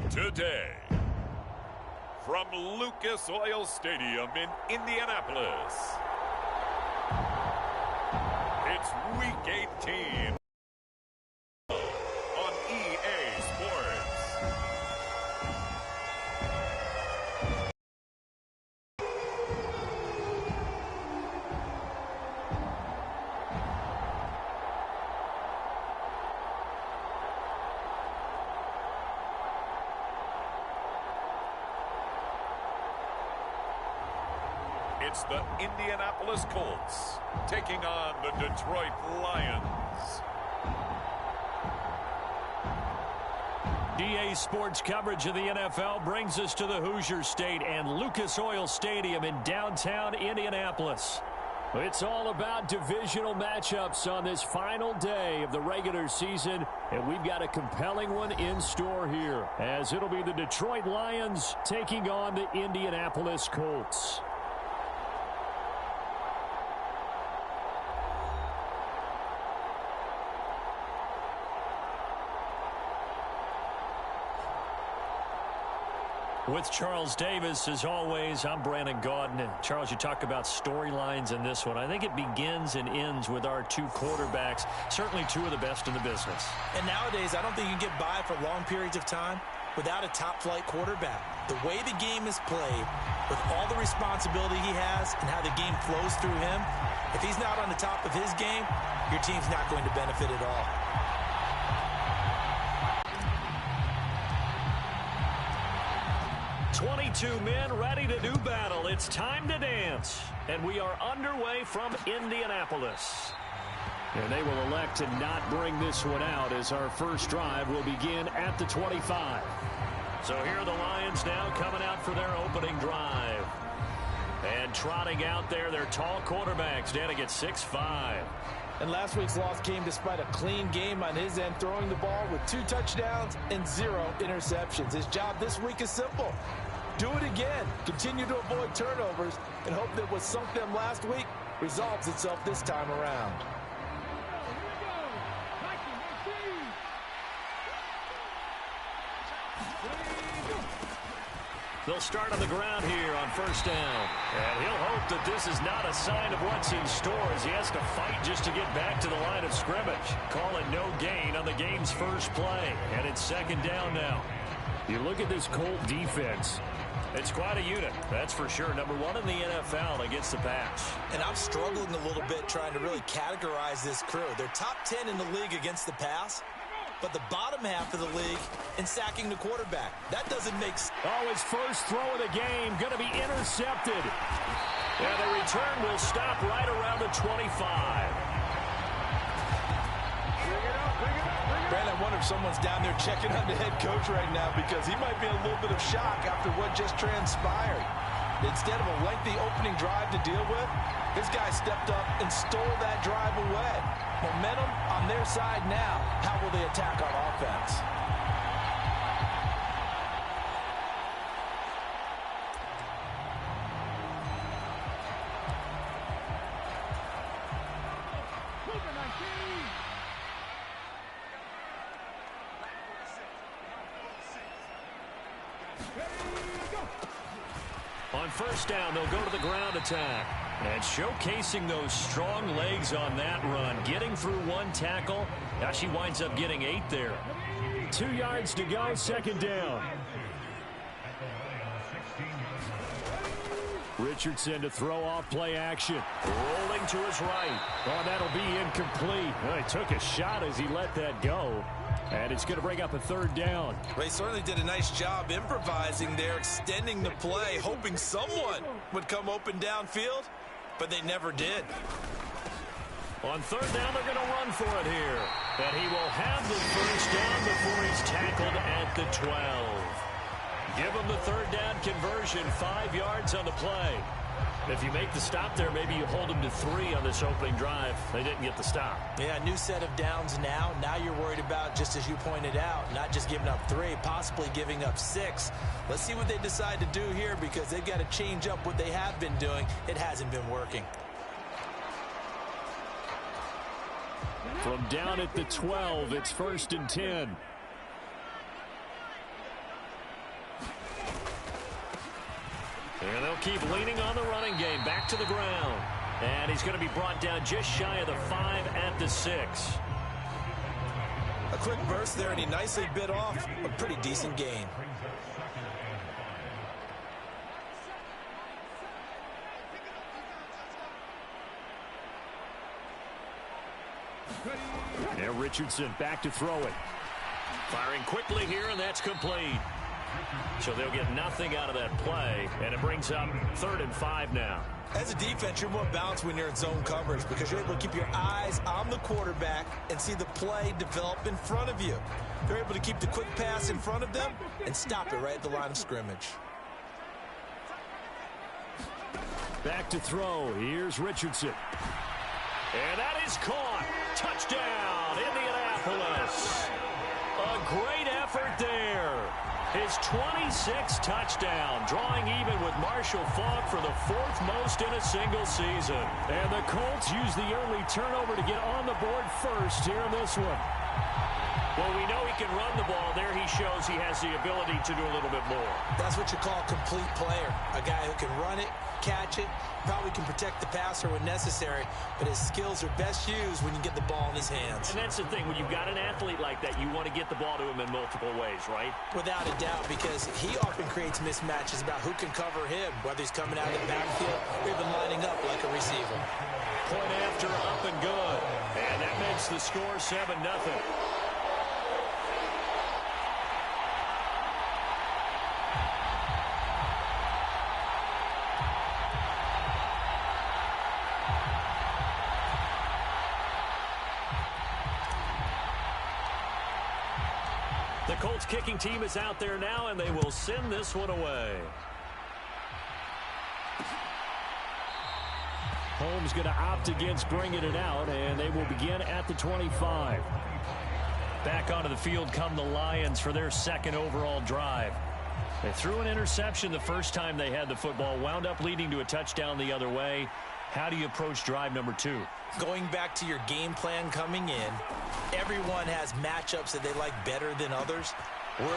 Today, from Lucas Oil Stadium in Indianapolis, it's Week 18 on EA Sports. It's the Indianapolis Colts taking on the Detroit Lions. EA Sports coverage of the NFL brings us to the Hoosier State and Lucas Oil Stadium in downtown Indianapolis. It's all about divisional matchups on this final day of the regular season, and we've got a compelling one in store here, as it'll be the Detroit Lions taking on the Indianapolis Colts. With Charles Davis, as always, I'm Brandon Gaudin. And Charles, you talk about storylines in this one. I think it begins and ends with our two quarterbacks, certainly two of the best in the business. And nowadays, I don't think you can get by for long periods of time without a top-flight quarterback. The way the game is played, with all the responsibility he has and how the game flows through him, if he's not on the top of his game, your team's not going to benefit at all. 22 men ready to do battle. It's time to dance. And we are underway from Indianapolis. And they will elect to not bring this one out, as our first drive will begin at the 25. So here are the Lions now coming out for their opening drive. And trotting out there, their tall quarterback standing at 6'5". And last week's loss came despite a clean game on his end, throwing the ball with 2 touchdowns and 0 interceptions. His job this week is simple. Do it again. Continue to avoid turnovers and hope that what sunk them last week resolves itself this time around. They'll start on the ground here on first down. And he'll hope that this is not a sign of what's in store, as he has to fight just to get back to the line of scrimmage. Call it no gain on the game's first play. And it's second down now. You look at this Colt defense. It's quite a unit, that's for sure. Number 1 in the NFL against the pass. And I'm struggling a little bit trying to really categorize this crew. They're top 10 in the league against the pass, but the bottom half of the league in sacking the quarterback. That doesn't make sense. Oh, his first throw of the game going to be intercepted. And the return will stop right around the 25. Brandon, I wonder if someone's down there checking on the head coach right now, because he might be in a little bit of shock after what just transpired. Instead of a lengthy opening drive to deal with, this guy stepped up and stole that drive away. Momentum on their side now. How will they attack on offense? On first down, they'll go to the ground attack. And showcasing those strong legs on that run. Getting through 1 tackle. Now she winds up getting 8 there. 2 yards to go, second down. Richardson to throw off play action. Rolling to his right. Oh, that'll be incomplete. Well, he took a shot as he let that go. And it's going to bring up a third down. Well, he certainly did a nice job improvising there, extending the play, hoping someone would come open downfield, but they never did. On third down, they're going to run for it here. And he will have the first down before he's tackled at the 12. Give him the third down conversion, 5 yards on the play. If you make the stop there, maybe you hold them to 3 on this opening drive. They didn't get the stop. Yeah, new set of downs now. Now you're worried about, just as you pointed out, not just giving up 3, possibly giving up 6. Let's see what they decide to do here, because they've got to change up what they have been doing. It hasn't been working. From down at the 12, it's 1st and 10. And they'll keep leaning on the running game. Back to the ground. And he's going to be brought down just shy of the 5 at the 6. A quick burst there, and he nicely bit off a pretty decent gain. And Richardson back to throw it. Firing quickly here, and that's complete. So they'll get nothing out of that play, and it brings up 3rd and 5 now. As a defense, you're more balanced when you're in zone coverage because you're able to keep your eyes on the quarterback and see the play develop in front of you. They're able to keep the quick pass in front of them and stop it right at the line of scrimmage. Back to throw. Here's Richardson. And that is caught. Touchdown, Indianapolis. A great effort there. His 26th touchdown, drawing even with Marshall Faulk for the 4th most in a single season. And the Colts use the early turnover to get on the board first here in this one. Well, we know he can run the ball. There he shows he has the ability to do a little bit more. That's what you call a complete player. A guy who can run it, catch it, probably can protect the passer when necessary, but his skills are best used when you get the ball in his hands. And that's the thing. When you've got an athlete like that, you want to get the ball to him in multiple ways, right? Without a doubt, because he often creates mismatches about who can cover him, whether he's coming out of the backfield or even lining up like a receiver. Point after, up and good. And that makes the score 7-0. The Colts kicking team is out there now, and they will send this one away. Holmes going to opt against bringing it out, and they will begin at the 25. Back onto the field come the Lions for their 2nd overall drive. They threw an interception the first time they had the football, wound up leading to a touchdown the other way. How do you approach drive number 2? Going back to your game plan coming in, everyone has matchups that they like better than others. And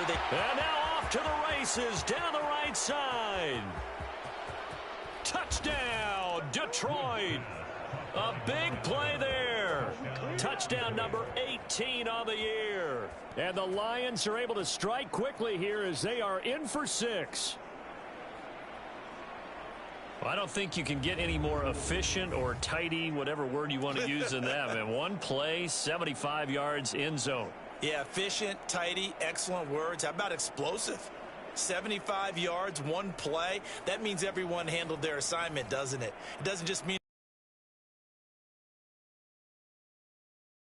now off to the races down the right side. Touchdown, Detroit. A big play there. Touchdown number 18 on the year. And the Lions are able to strike quickly here as they are in for 6. Well, I don't think you can get any more efficient or tidy, whatever word you want to use in that. And one play, 75 yards in zone. Yeah, efficient, tidy, excellent words. How about explosive? 75 yards, one play. That means everyone handled their assignment, doesn't it? It doesn't just mean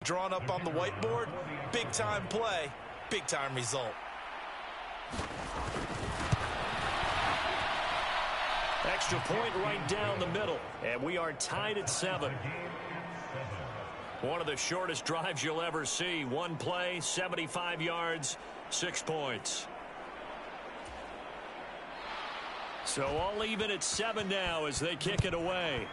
drawn up on the whiteboard. Big-time play, big-time result. Extra point right down the middle. And we are tied at 7. One of the shortest drives you'll ever see. One play, 75 yards, 6 points. So all even at 7 now as they kick it away.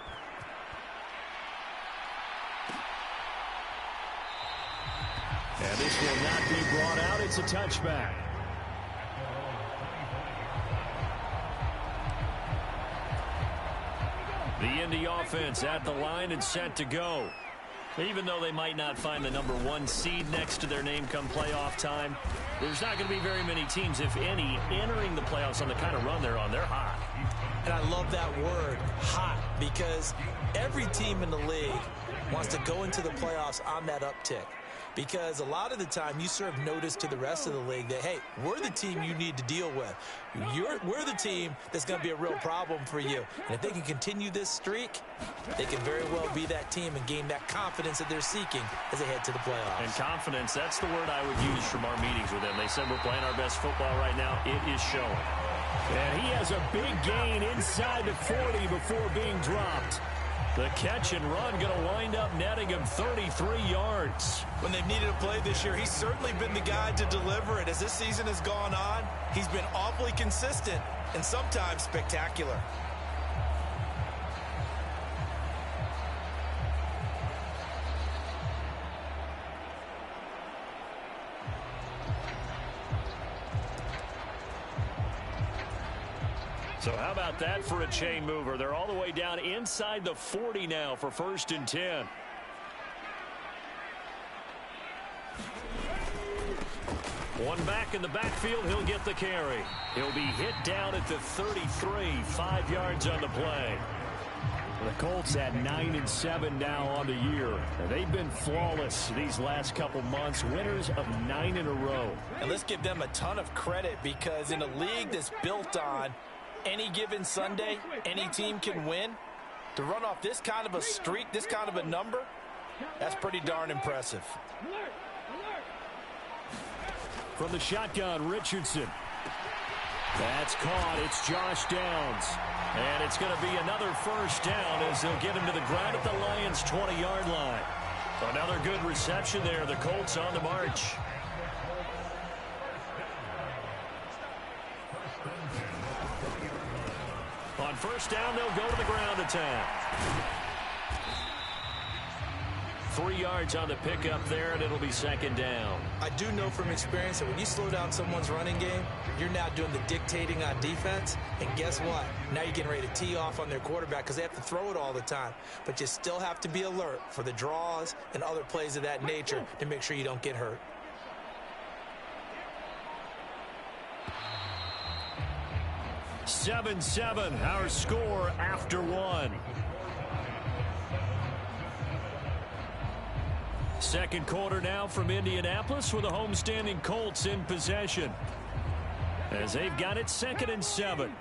And this will not be brought out. It's a touchback. The Indy offense at the line and set to go. Even though they might not find the number 1 seed next to their name come playoff time, there's not going to be very many teams, if any, entering the playoffs on the kind of run they're on. They're hot. And I love that word, hot, because every team in the league wants to go into the playoffs on that uptick. Because a lot of the time you serve notice to the rest of the league that, hey, we're the team you need to deal with. We're the team that's going to be a real problem for you. And if they can continue this streak, they can very well be that team and gain that confidence that they're seeking as they head to the playoffs. And confidence, that's the word I would use from our meetings with them. They said we're playing our best football right now. It is showing. And he has a big gain inside the 40 before being dropped. The catch and run going to wind up netting him 33 yards. When they've needed a play this year, he's certainly been the guy to deliver it. As this season has gone on, he's been awfully consistent and sometimes spectacular. So how How about that for a chain mover? They're all the way down inside the 40 now for 1st and 10. One back in the backfield. He'll get the carry. He'll be hit down at the 33, 5 yards on the play. The Colts at 9-7 now on the year. And they've been flawless these last couple months, winners of 9 in a row. And let's give them a ton of credit, because in a league that's built on any given Sunday, any team can win. To run off this kind of a streak, this kind of a number, that's pretty darn impressive. From the shotgun, Richardson. That's caught. It's Josh Downs. And it's going to be another 1st down as they'll get him to the ground at the Lions' 20-yard line. Another good reception there. The Colts on the march. On 1st down, they'll go to the ground attack. 3 yards on the pickup there, and it'll be 2nd down. I do know from experience that when you slow down someone's running game, you're now doing the dictating on defense. And guess what? Now you're getting ready to tee off on their quarterback because they have to throw it all the time. But you still have to be alert for the draws and other plays of that nature to make sure you don't get hurt. Seven, our score after 1. Second quarter now from Indianapolis with the homestanding Colts in possession, as they've got it 2nd and 7.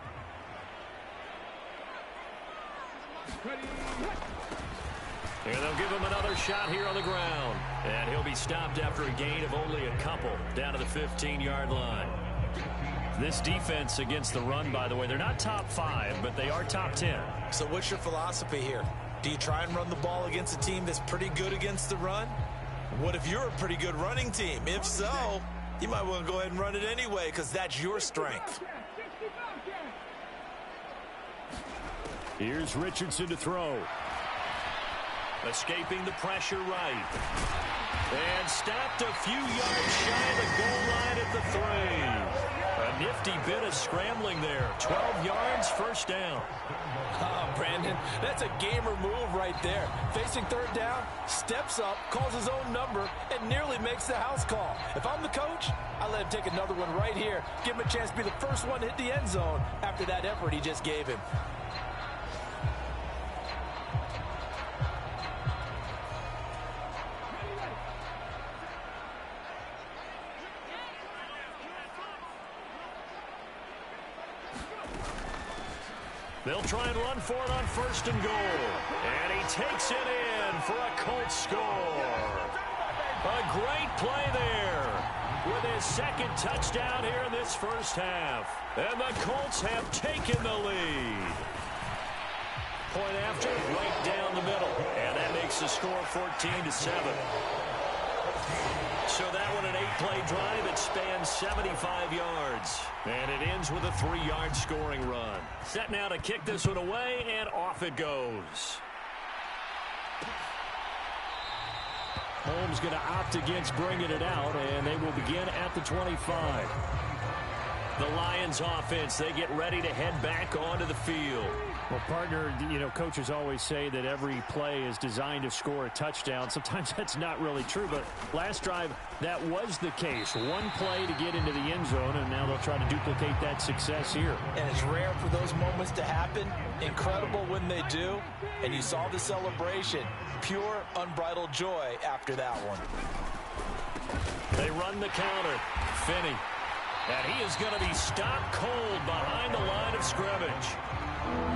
And they'll give him another shot here on the ground. And he'll be stopped after a gain of only a couple down to the 15-yard line. This defense against the run, by the way, they're not top 5, but they are top 10. So what's your philosophy here? Do you try and run the ball against a team that's pretty good against the run? What if you're a pretty good running team? If so, you might want to go ahead and run it anyway, because that's your strength. Here's Richardson to throw. Escaping the pressure right. And stopped a few yards shy of the goal line at the 3. A nifty bit of scrambling there. 12 yards, 1st down. Oh, Brandon, that's a gamer move right there. Facing 3rd down, steps up, calls his own number, and nearly makes the house call. If I'm the coach, I let him take another one right here. Give him a chance to be the first one to hit the end zone after that effort he just gave him. They'll try and run for it on 1st and goal. And he takes it in for a Colts score. A great play there with his 2nd touchdown here in this 1st half. And the Colts have taken the lead. Point after, right down the middle. And that makes the score 14-7. So that one an 8-play drive that spans 75 yards. And it ends with a 3-yard scoring run. Set now to kick this one away, and off it goes. Holmes going to opt against bringing it out, and they will begin at the 25. The Lions offense, they get ready to head back onto the field. Well, partner, you know, coaches always say that every play is designed to score a touchdown. Sometimes that's not really true, but last drive, that was the case. One play to get into the end zone, and now they'll try to duplicate that success here. And it's rare for those moments to happen. Incredible when they do. And you saw the celebration. Pure, unbridled joy after that one. They run the counter. Finney. And he is going to be stopped cold behind the line of scrimmage.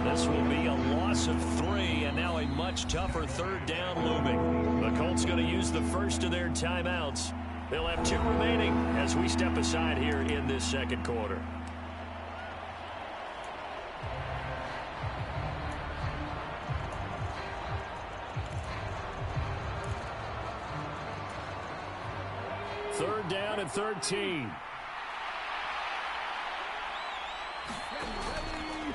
This will be a loss of 3, and now a much tougher 3rd down looming. The Colts going to use the first of their timeouts. They'll have 2 remaining as we step aside here in this 2nd quarter. Third down and 13.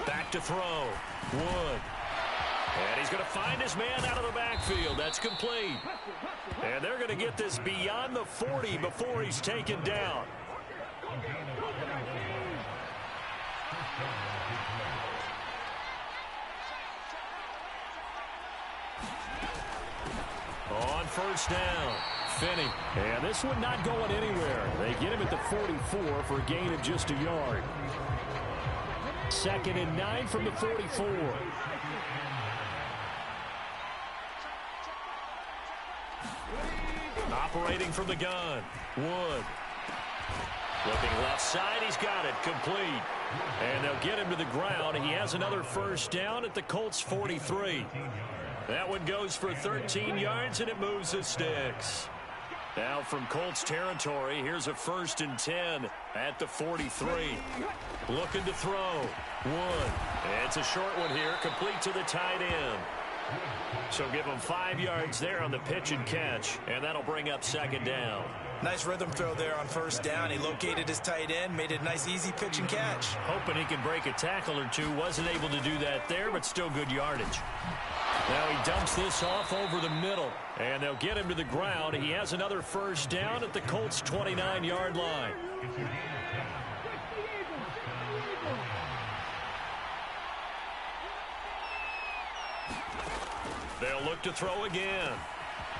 Back to throw. Wood. And he's going to find his man out of the backfield. That's complete. And they're going to get this beyond the 40 before he's taken down. first down. Finney. And this one not going anywhere. They get him at the 44 for a gain of just a yard. 2nd and 9 from the 44. Operating from the gun. Wood. Looking left side. He's got it. Complete. And they'll get him to the ground. He has another first down at the Colts 43. That one goes for 13 yards, and it moves the sticks. Now from Colts territory, here's a 1st and 10 at the 43. Looking to throw. Wood. It's a short one here, complete to the tight end. So give him 5 yards there on the pitch and catch, and that'll bring up 2nd down. Nice rhythm throw there on 1st down. He located his tight end, made it a nice, easy pitch and catch. Hoping he can break a tackle or two. Wasn't able to do that there, but still good yardage. Now he dumps this off over the middle, and they'll get him to the ground. He has another first down at the Colts' 29-yard line. They'll look to throw again.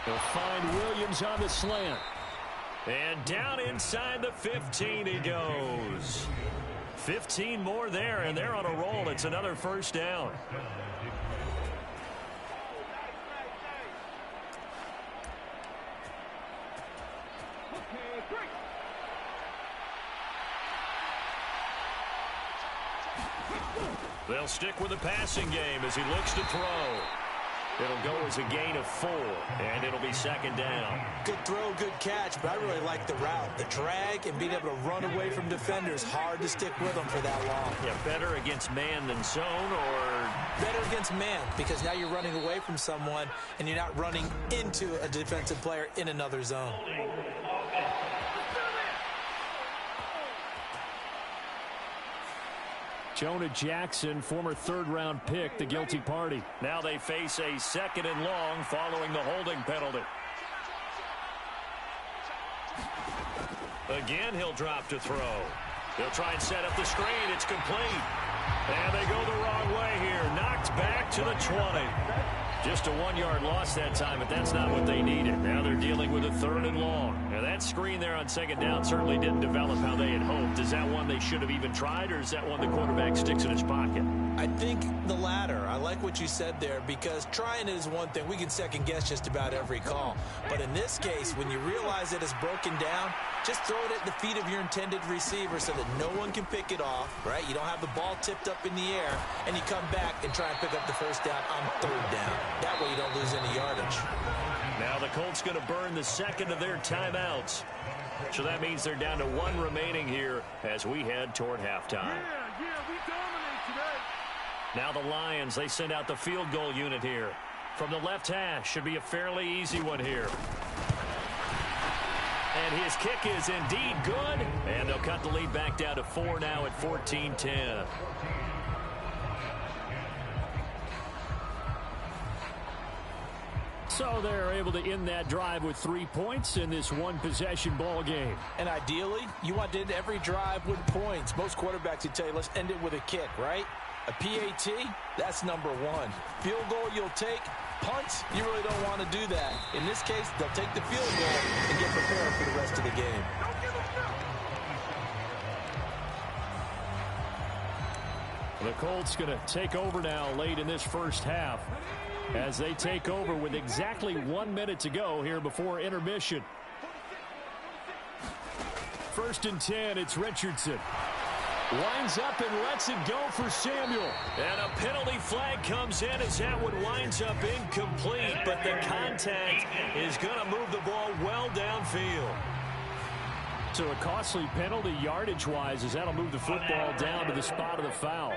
They'll find Williams on the slant. And down inside the 15 he goes. 15 more there, and they're on a roll. It's another first down. They'll stick with the passing game as he looks to throw. It'll go as a gain of 4, and it'll be 2nd down. Good throw, good catch, but I really like the route. The drag and being able to run away from defenders, hard to stick with them for that long. Yeah, better against man than zone, or? Better against man, because now you're running away from someone, and you're not running into a defensive player in another zone. Jonah Jackson, former 3rd-round pick, the guilty party. Now they face a 2nd and long following the holding penalty. Again, he'll drop to throw. They'll try and set up the screen. It's complete. And they go the wrong way here. Knocked back to the 20. Just a 1-yard loss that time, but that's not what they needed. Now they're dealing with a 3rd and long. Now that screen there on 2nd down certainly didn't develop how they had hoped. Is that one they should have even tried, or is that one the quarterback sticks in his pocket? I think the latter. I like what you said there, because trying it is one thing. We can second guess just about every call. But in this case, when you realize it is broken down, just throw it at the feet of your intended receiver so that no one can pick it off, right? You don't have the ball tipped up in the air, and you come back and try and pick up the first down on 3rd down. That way you don't lose any yardage. Now the Colts going to burn the 2nd of their timeouts. So that means they're down to 1 remaining here as we head toward halftime. We dominate today. Now the Lions, they send out the field goal unit here. From the left hash, should be a fairly easy one here. And his kick is indeed good. And they'll cut the lead back down to 4 now at 14-10. So they're able to end that drive with 3 points in this one-possession ball game. And ideally, you want to end every drive with points. Most quarterbacks would tell you, let's end it with a kick, right? A PAT, that's number 1. Field goal you'll take. Punts, you really don't want to do that. In this case, they'll take the field goal and get prepared for the rest of the game. The Colts going to take over now late in this first half, as they take over with exactly 1 minute to go here before intermission. 1st and 10, it's Richardson. Winds up and lets it go for Samuel. And a penalty flag comes in as that one winds up incomplete, but the contact is going to move the ball well downfield. So a costly penalty yardage-wise, as that'll move the football down to the spot of the foul.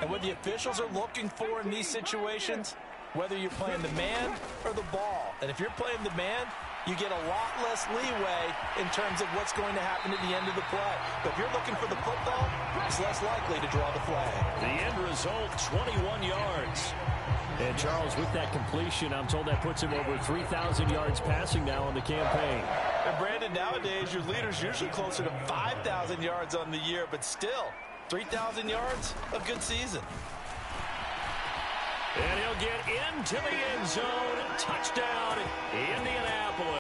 And what the officials are looking for in these situations, whether you're playing the man or the ball. And if you're playing the man, you get a lot less leeway in terms of what's going to happen at the end of the play. But if you're looking for the football, it's less likely to draw the flag. The end result, 21 yards. And Charles, with that completion, I'm told that puts him over 3,000 yards passing now on the campaign. And Brandon, nowadays your leader's usually closer to 5,000 yards on the year, but still, 3,000 yards, a good season. And he'll get into the end zone. Touchdown, Indianapolis.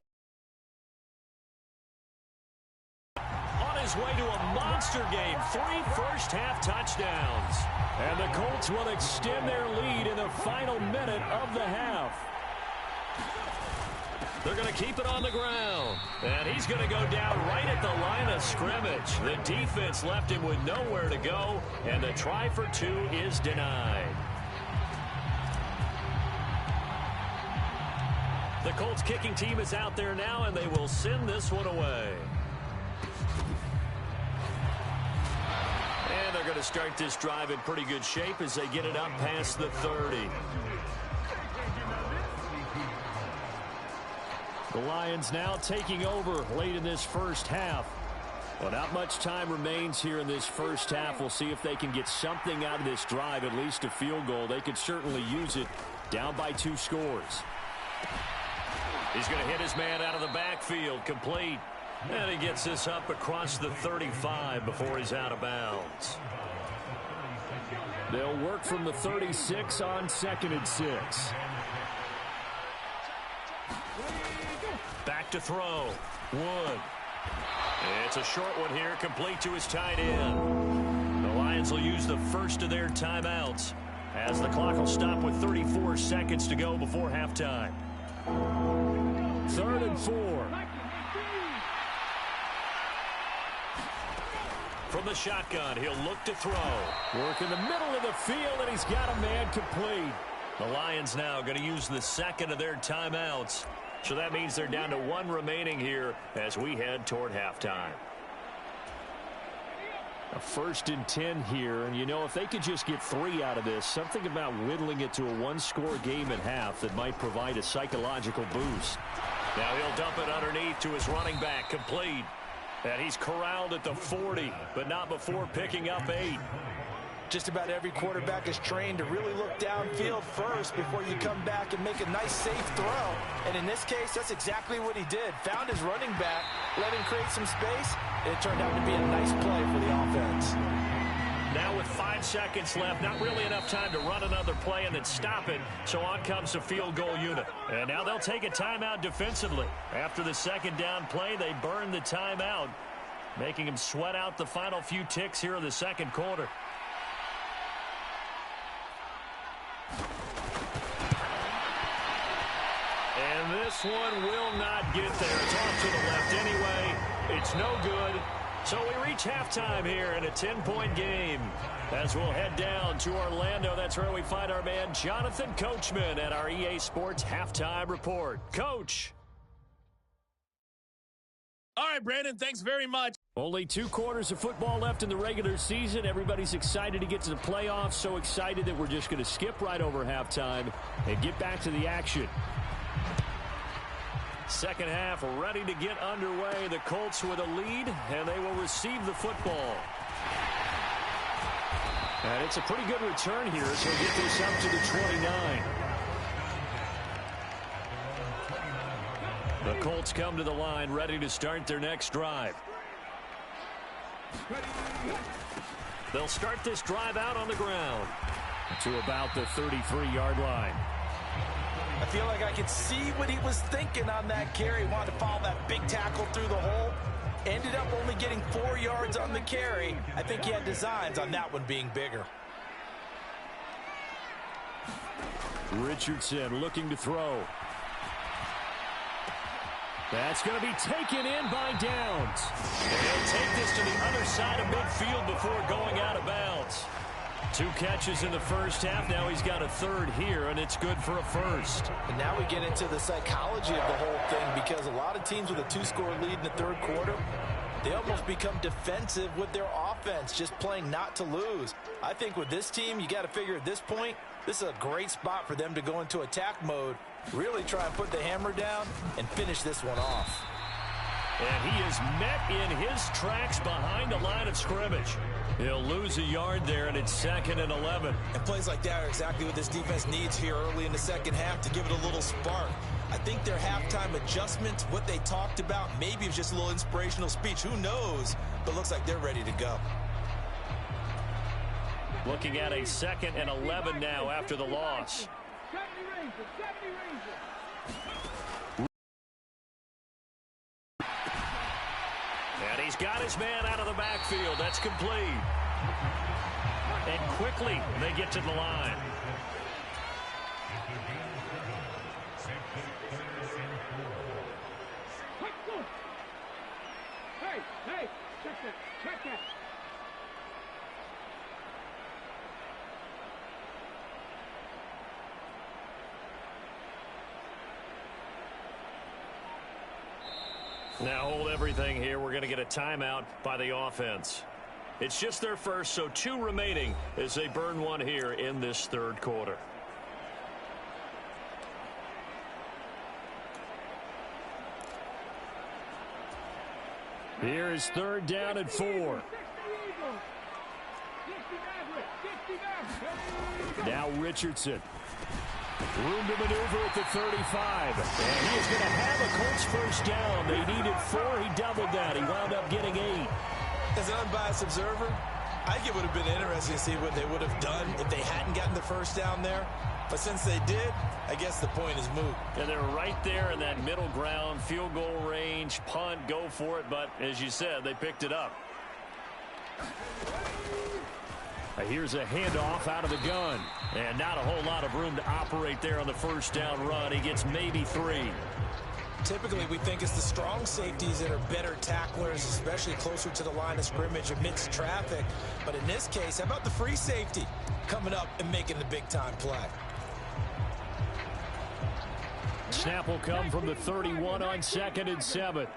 On his way to a monster game, 3 first-half touchdowns. And the Colts will extend their lead in the final minute of the half. They're going to keep it on the ground. And he's going to go down right at the line of scrimmage. The defense left him with nowhere to go, and the try for 2 is denied. The Colts kicking team is out there now, and they will send this one away. And they're going to start this drive in pretty good shape as they get it up past the 30. The Lions now taking over late in this first half. Well, not much time remains here in this first half. We'll see if they can get something out of this drive, at least a field goal. They could certainly use it, down by 2 scores. He's going to hit his man out of the backfield, complete. And he gets this up across the 35 before he's out of bounds. They'll work from the 36 on 2nd and 6. Back to throw. Wood. It's a short one here, complete to his tight end. The Lions will use the first of their timeouts as the clock will stop with 34 seconds to go before halftime. 3rd and 4. From the shotgun, he'll look to throw. Work in the middle of the field, and he's got a man complete. The Lions now going to use the second of their timeouts. So that means they're down to 1 remaining here as we head toward halftime. A 1st and 10 here, and you know, if they could just get 3 out of this, something about whittling it to a 1-score game at half that might provide a psychological boost. Now he'll dump it underneath to his running back, complete. And he's corralled at the 40, but not before picking up 8. Just about every quarterback is trained to really look downfield first before you come back and make a nice, safe throw. And in this case, that's exactly what he did. Found his running back, let him create some space, and it turned out to be a nice play for the offense. Now with 5 seconds left, not really enough time to run another play and then stop it. So on comes the field goal unit. And now they'll take a timeout defensively. After the 2nd down play, they burn the timeout, making them sweat out the final few ticks here in the 2nd quarter. And this one will not get there. It's off to the left anyway. It's no good. So we reach halftime here in a 10-point game. As we'll head down to Orlando, that's where we find our man Jonathan Coachman at our EA Sports Halftime Report. Coach. All right, Brandon, thanks very much. Only 2 quarters of football left in the regular season. Everybody's excited to get to the playoffs, so excited that we're just going to skip right over halftime and get back to the action. 2nd half ready to get underway. The Colts with a lead, and they will receive the football. And it's a pretty good return here, so we'll get this up to the 29. The Colts come to the line ready to start their next drive. They'll start this drive out on the ground to about the 33-yard line. I feel like I could see what he was thinking on that carry. Wanted to follow that big tackle through the hole. Ended up only getting 4 yards on the carry. I think he had designs on that one being bigger. Richardson looking to throw. That's going to be taken in by Downs. And he'll take this to the other side of midfield before going out of bounds. 2 catches in the first half. Now he's got a 3rd here, and it's good for a 1st. And now we get into the psychology of the whole thing, because a lot of teams with a 2-score lead in the 3rd quarter, they almost become defensive with their offense, just playing not to lose. I think with this team, you got to figure at this point, this is a great spot for them to go into attack mode, really try and put the hammer down and finish this one off. And he is met in his tracks behind the line of scrimmage. He'll lose a yard there, and it's 2nd and 11. And plays like that are exactly what this defense needs here early in the 2nd half to give it a little spark. I think their halftime adjustment, what they talked about, maybe it was just a little inspirational speech. Who knows? But looks like they're ready to go. Looking at a 2nd and 11 now after the loss. And he's got his man out of the backfield. That's complete. And quickly they get to the line. Hey, check that. Now hold everything here. We're going to get a timeout by the offense. It's just their first, so 2 remaining as they burn one here in this 3rd quarter. Here is 3rd down and 4. Now Richardson. Room to maneuver at the 35. And he is going to have a Colts first down. They needed 4. He doubled that. He wound up getting 8. As an unbiased observer, I think it would have been interesting to see what they would have done if they hadn't gotten the first down there. But since they did, I guess the point is moot. And they're right there in that middle ground, field goal range, punt, go for it. But as you said, they picked it up. Here's a handoff out of the gun. And not a whole lot of room to operate there on the first down run. He gets maybe 3. Typically, we think it's the strong safeties that are better tacklers, especially closer to the line of scrimmage amidst traffic. But in this case, how about the free safety coming up and making the big-time play? Snap will come from the 31 on 2nd and 7.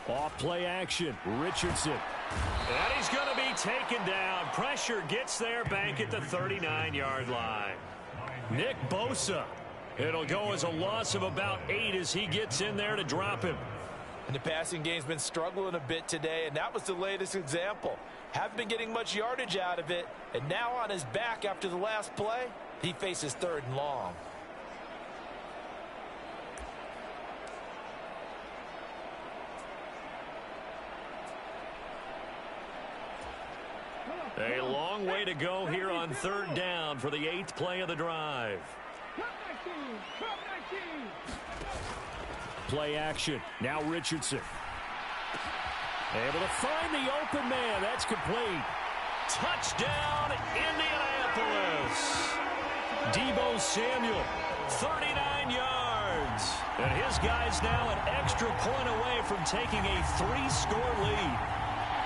Off play action. Richardson. And he's going to be taken down. Pressure gets there back at the 39-yard line. Nick Bosa. It'll go as a loss of about 8 as he gets in there to drop him. And the passing game's been struggling a bit today, and that was the latest example. Haven't been getting much yardage out of it, and now on his back after the last play, he faces 3rd and long. A long way to go here on 3rd down for the 8th play of the drive. Play action. Now Richardson. Able to find the open man. That's complete. Touchdown, Indianapolis. Deebo Samuel, 39 yards. And his guys now an extra point away from taking a 3-score lead.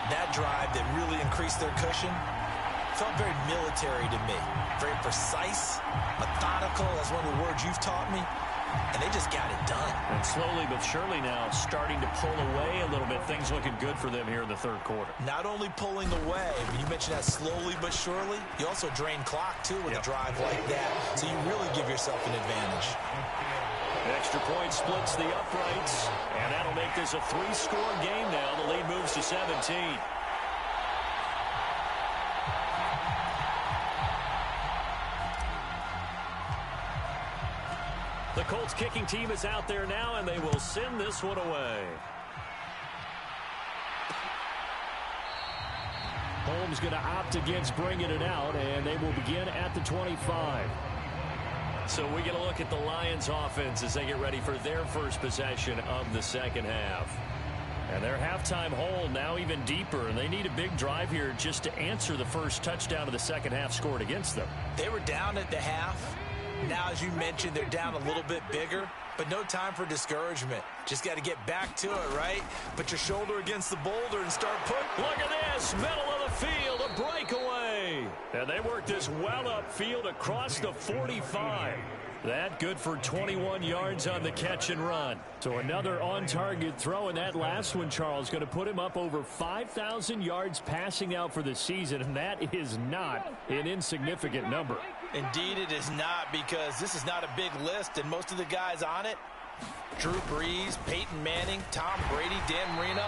That drive that really increased their cushion felt very military to me. Very precise, methodical. That's one of the words you've taught me. And they just got it done. And slowly but surely now starting to pull away a little bit. Things looking good for them here in the 3rd quarter. Not only pulling away, but you mentioned that slowly but surely. You also drain clock, too, with a drive like that. So you really give yourself an advantage. Extra point splits the uprights. And that'll make this a 3-score game now. The lead moves to 17. The Colts kicking team is out there now, and they will send this one away. Holmes going to opt against bringing it out, and they will begin at the 25. So we get a look at the Lions offense as they get ready for their first possession of the 2nd half. And their halftime hole now even deeper, and they need a big drive here just to answer the first touchdown of the 2nd half scored against them. They were down at the half. Now, as you mentioned, they're down a little bit bigger, but no time for discouragement. Just got to get back to it, right? Put your shoulder against the boulder and start putting. Look at this, middle of the field, a breakaway. And they work this well upfield across the 45. That good for 21 yards on the catch and run. So another on-target throw, and that last one, Charles, going to put him up over 5,000 yards passing out for the season, and that is not an insignificant number. Indeed it is not, because this is not a big list, and most of the guys on it, Drew Brees, Peyton Manning, Tom Brady, Dan Marino,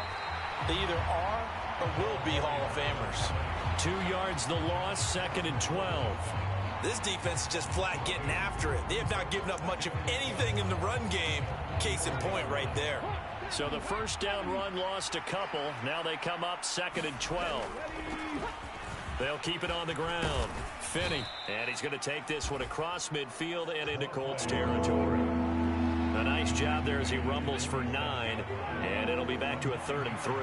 they either are or will be Hall of Famers. 2 yards the loss, 2nd and 12. This defense is just flat getting after it. They have not given up much of anything in the run game. Case in point right there. So the first down run lost a couple. Now they come up 2nd and 12. They'll keep it on the ground. Finney. And he's going to take this one across midfield and into Colts territory. A nice job there as he rumbles for 9. And it'll be back to a 3rd and 3.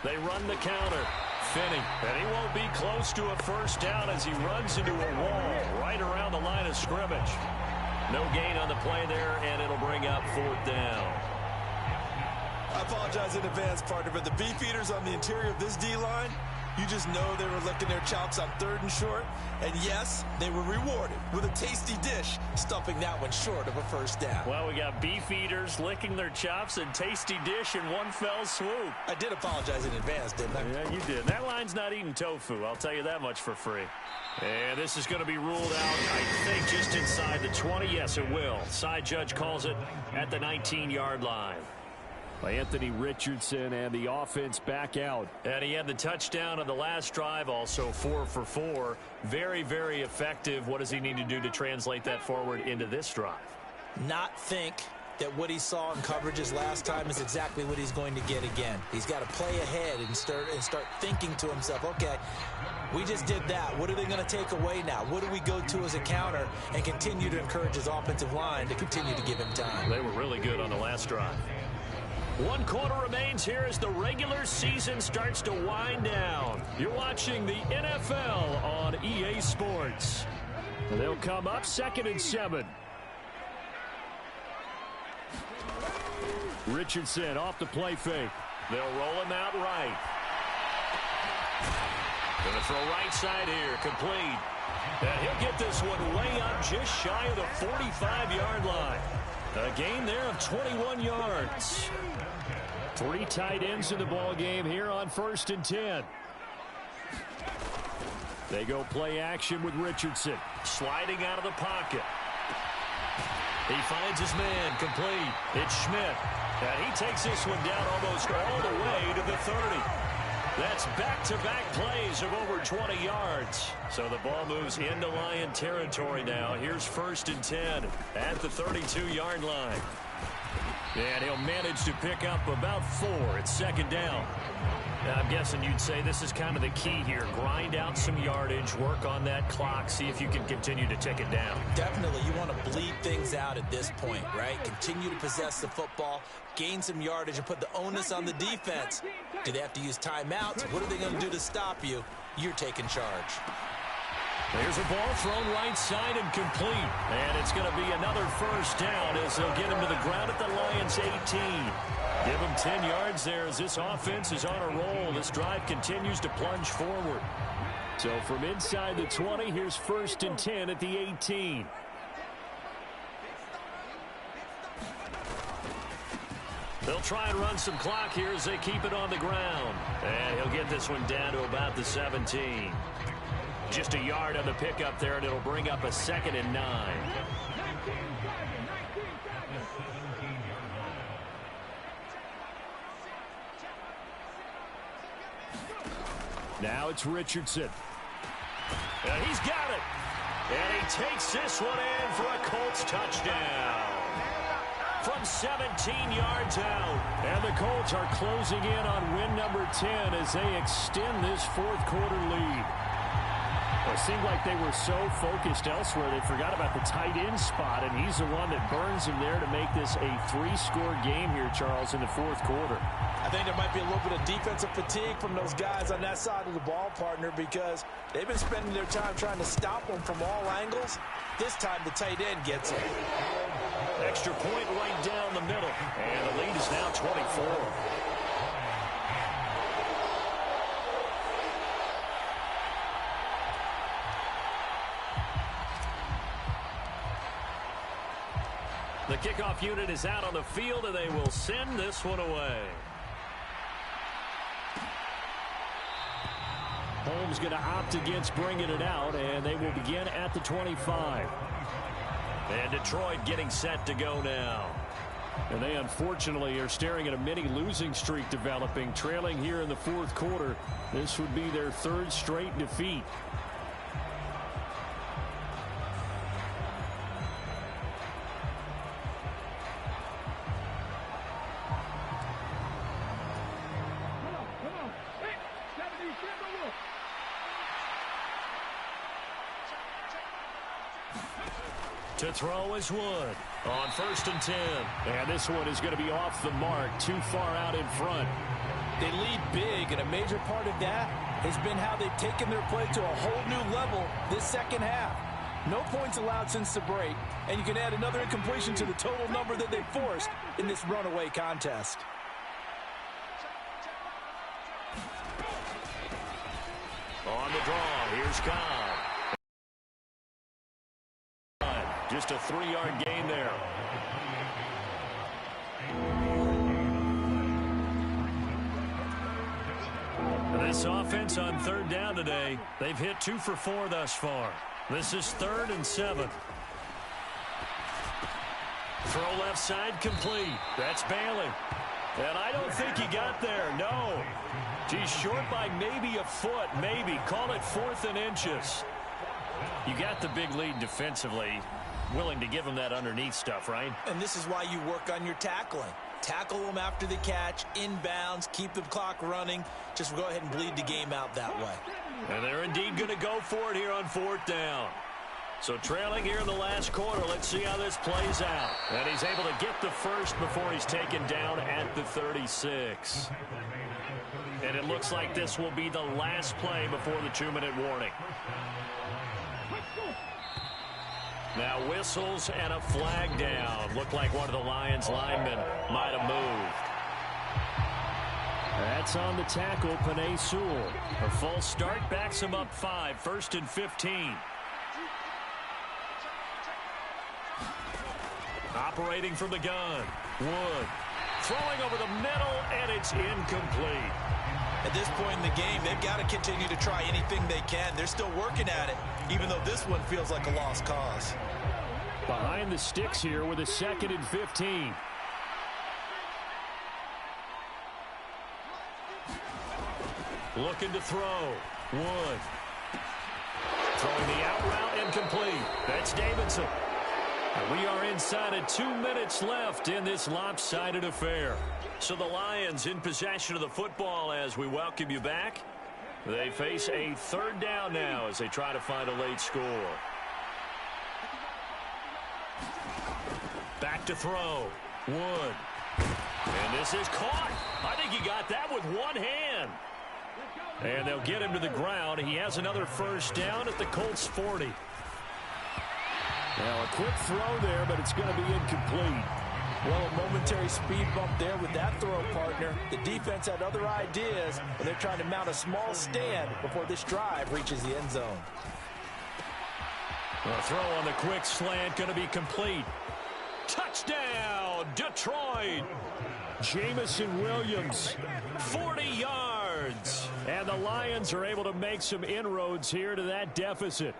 They run the counter. Finney. And he won't be close to a first down as he runs into a wall right around the line of scrimmage. No gain on the play there, and it'll bring up 4th down. I apologize in advance, partner, but the beefeaters on the interior of this D-line, you just know they were licking their chops on 3rd and short. And yes, they were rewarded with a tasty dish, stuffing that one short of a first down. Well, we got beefeaters licking their chops and tasty dish in one fell swoop. I did apologize in advance, didn't I? Yeah, you did. That line's not eating tofu. I'll tell you that much for free. And this is going to be ruled out, I think, just inside the 20. Yes, it will. Side judge calls it at the 19-yard line. Anthony Richardson and the offense back out. And he had the touchdown on the last drive, also 4 for 4. Very, very effective. What does he need to do to translate that forward into this drive? Not think that what he saw in coverages last time is exactly what he's going to get again. He's got to play ahead and start thinking to himself, okay, we just did that. What are they going to take away now? What do we go to as a counter? And continue to encourage his offensive line to continue to give him time. They were really good on the last drive. 1 quarter remains here as the regular season starts to wind down. You're watching the NFL on EA Sports. They'll come up 2nd and 7. Richardson off the play fake. They'll roll him out right. Going to throw right side here, complete. And he'll get this one way up just shy of the 45-yard line. A gain there of 21 yards. 3 tight ends in the ball game here on 1st and 10. They go play action with Richardson. Sliding out of the pocket. He finds his man, complete. It's Schmidt. And he takes this one down almost all the way to the 30. That's back-to-back plays of over 20 yards. So the ball moves into Lion territory now. Here's 1st and 10 at the 32-yard line. And he'll manage to pick up about 4 at 2nd down. Now, I'm guessing you'd say this is kind of the key here. Grind out some yardage, work on that clock, see if you can continue to tick it down. Definitely, you want to bleed things out at this point, right? Continue to possess the football, gain some yardage, and put the onus on the defense. Do they have to use timeouts? What are they going to do to stop you? You're taking charge. There's a ball thrown right side and complete. And it's going to be another first down as they'll get him to the ground at the Lions' 18. Give him 10 yards there as this offense is on a roll. This drive continues to plunge forward. So from inside the 20, here's 1st and 10 at the 18. They'll try and run some clock here as they keep it on the ground. And he'll get this one down to about the 17. Just a yard on the pickup there, and it'll bring up a 2nd and 9. Now it's Richardson. And he's got it. And he takes this one in for a Colts touchdown. From 17 yards out. And the Colts are closing in on win number 10 as they extend this 4th quarter lead. It seemed like they were so focused elsewhere they forgot about the tight end spot, and he's the one that burns him there to make this a 3-score game here, Charles, in the 4th quarter. I think there might be a little bit of defensive fatigue from those guys on that side of the ball, partner, because they've been spending their time trying to stop them from all angles. This time the tight end gets it. Extra point right down the middle, and the lead is now 24. The kickoff unit is out on the field, and they will send this one away. Holmes going to opt against bringing it out, and they will begin at the 25. And Detroit getting set to go now. And they unfortunately are staring at a mini losing streak developing, trailing here in the 4th quarter. This would be their 3rd straight defeat. To throw is Wood on 1st and 10. And this one is going to be off the mark, too far out in front. They lead big, and a major part of that has been how they've taken their play to a whole new level this second half. No points allowed since the break, and you can add another incompletion to the total number that they forced in this runaway contest. On the draw, here's Cobb. Just a 3-yard gain there. This offense on 3rd down today, they've hit 2 for 4 thus far. This is 3rd and 7. Throw left side complete. That's Bailey. And I don't think he got there. No. He's short by maybe a foot, maybe. Call it 4th and inches. You got the big lead defensively. Willing to give him that underneath stuff, right? And this is why you work on your tackling. Tackle them after the catch, inbounds, keep the clock running. Just go ahead and bleed the game out that way. And they're indeed going to go for it here on 4th down. So trailing here in the last quarter, let's see how this plays out. And he's able to get the first before he's taken down at the 36. And it looks like this will be the last play before the 2-minute warning. Now whistles and a flag down. Looked like one of the Lions linemen might have moved. That's on the tackle, Penei Sewell. A false start backs him up 5, 1st and 15. Operating from the gun. Wood. Throwing over the middle, and it's incomplete. At this point in the game, they've got to continue to try anything they can. They're still working at it, even though this one feels like a lost cause. Behind the sticks here with a 2nd and 15. Looking to throw. Wood. Throwing the out route, incomplete. That's Davidson. And we are inside of 2 minutes left in this lopsided affair. So the Lions in possession of the football as we welcome you back. They face a 3rd down now as they try to find a late score. Back to throw. Wood. And this is caught. I think he got that with one hand. And they'll get him to the ground. He has another 1st down at the Colts 40. Now a quick throw there, but it's going to be incomplete. Well, a momentary speed bump there with that throw, partner. The defense had other ideas, and they're trying to mount a small stand before this drive reaches the end zone. A throw on the quick slant going to be complete. Touchdown, Detroit. Jamison Williams. 40 yards. And the Lions are able to make some inroads here to that deficit.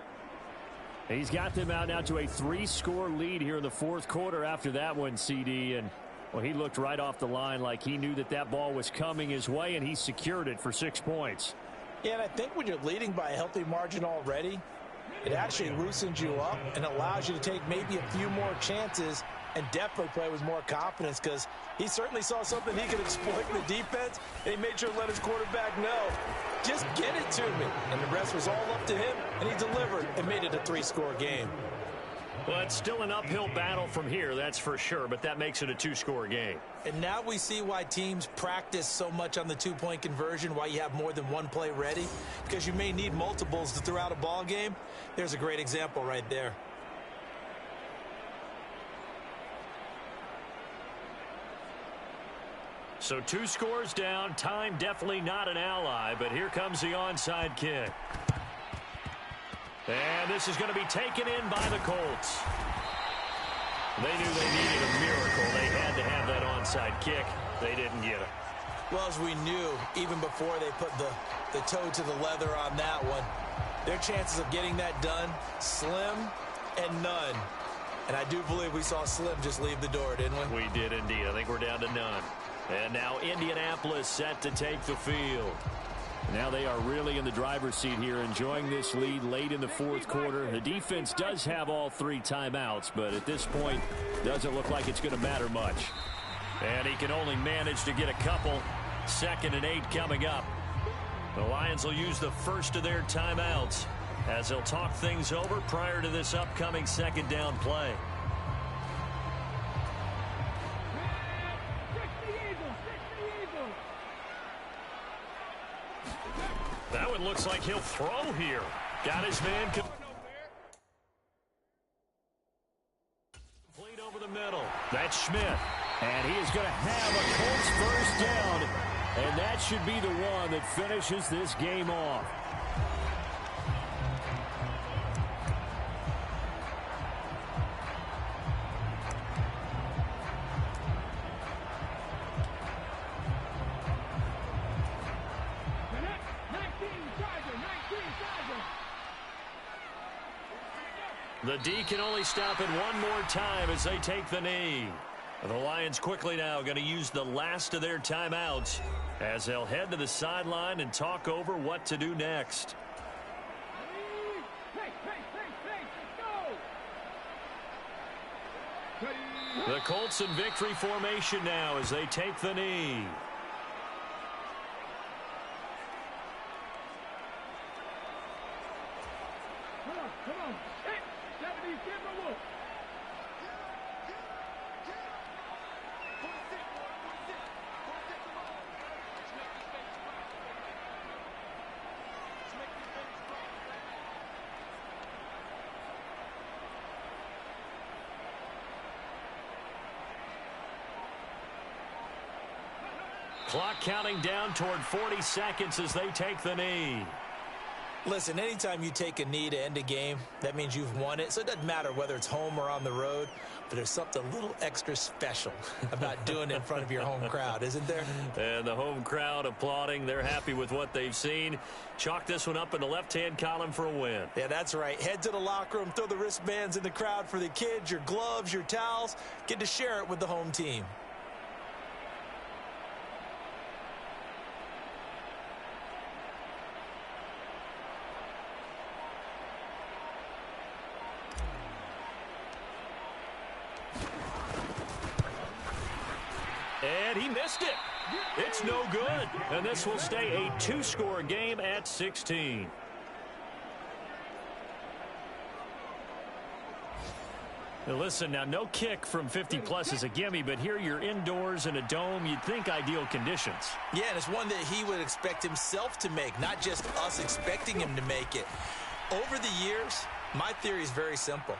He's got them out now to a 3-score lead here in the 4th quarter after that one, CD. And, well, he looked right off the line like he knew that that ball was coming his way, and he secured it for 6 points. Yeah, and I think when you're leading by a healthy margin already, it actually loosens you up and allows you to take maybe a few more chances and definitely play with more confidence, because he certainly saw something he could exploit in the defense, and he made sure to let his quarterback know, just get it to me. And the rest was all up to him, and he delivered and made it a 3-score game. Well, it's still an uphill battle from here, that's for sure, but that makes it a 2-score game. And now we see why teams practice so much on the 2-point conversion, why you have more than one play ready, because you may need multiples to throw out a ball game. There's a great example right there. So 2 scores down. Time definitely not an ally, but here comes the onside kick. And this is going to be taken in by the Colts. They knew they needed a miracle. They had to have that onside kick. They didn't get it. Well, as we knew, even before they put the toe to the leather on that one, their chances of getting that done, slim and none. And I do believe we saw Slim just leave the door, didn't we? We did indeed. I think we're down to none. And now Indianapolis set to take the field. Now they are really in the driver's seat here, enjoying this lead late in the 4th quarter. The defense does have all 3 timeouts, but at this point, doesn't look like it's going to matter much. And he can only manage to get a couple. 2nd and 8 coming up. The Lions will use the first of their timeouts. as they'll talk things over prior to this upcoming second down play. That one looks like he'll throw here. Got his man complete over the middle. That's Schmidt. And he is going to have a Colts first down. And that should be the one that finishes this game off. The D can only stop it one more time as they take the knee. The Lions quickly now going to use the last of their timeouts as they'll head to the sideline and talk over what to do next. The Colts in victory formation now as they take the knee. Come on. Hey, Deputy, give him a look. Clock counting down toward 40 seconds as they take the knee. Listen, anytime you take a knee to end a game, that means you've won it. So it doesn't matter whether it's home or on the road, but there's something a little extra special about doing it in front of your home crowd, isn't there? And the home crowd applauding. They're happy with what they've seen. Chalk this one up in the left-hand column for a win. Yeah, that's right. Head to the locker room, throw the wristbands in the crowd for the kids, your gloves, your towels. Get to share it with the home team. And he missed it. It's no good. And this will stay a two-score game at 16. Now listen, now no kick from 50-plus is a gimme, but here you're indoors in a dome. You'd think ideal conditions. Yeah, and it's one that he would expect himself to make, not just us expecting him to make it. Over the years, my theory is very simple.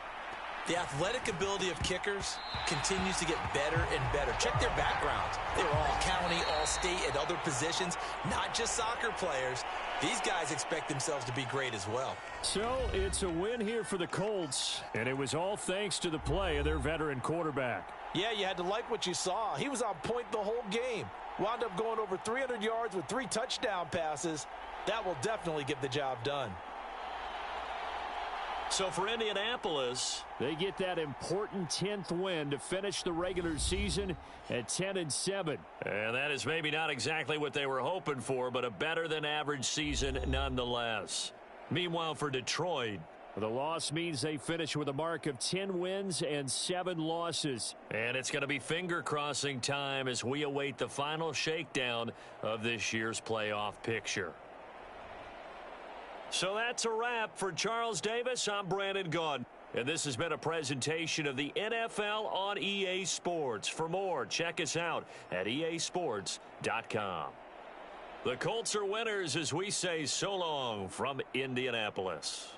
The athletic ability of kickers continues to get better and better. Check their backgrounds. They were all county, all state, at other positions, not just soccer players. These guys expect themselves to be great as well. So it's a win here for the Colts, and it was all thanks to the play of their veteran quarterback. Yeah, you had to like what you saw. He was on point the whole game. Wound up going over 300 yards with 3 touchdown passes. That will definitely get the job done. So for Indianapolis, they get that important 10th win to finish the regular season at 10-7. And that is maybe not exactly what they were hoping for, but a better than average season nonetheless. Meanwhile, for Detroit, the loss means they finish with a mark of 10 wins and 7 losses. And it's going to be finger-crossing time as we await the final shakedown of this year's playoff picture. So that's a wrap for Charles Davis. I'm Brandon Gunn. And this has been a presentation of the NFL on EA Sports. For more, check us out at easports.com. The Colts are winners as we say so long from Indianapolis.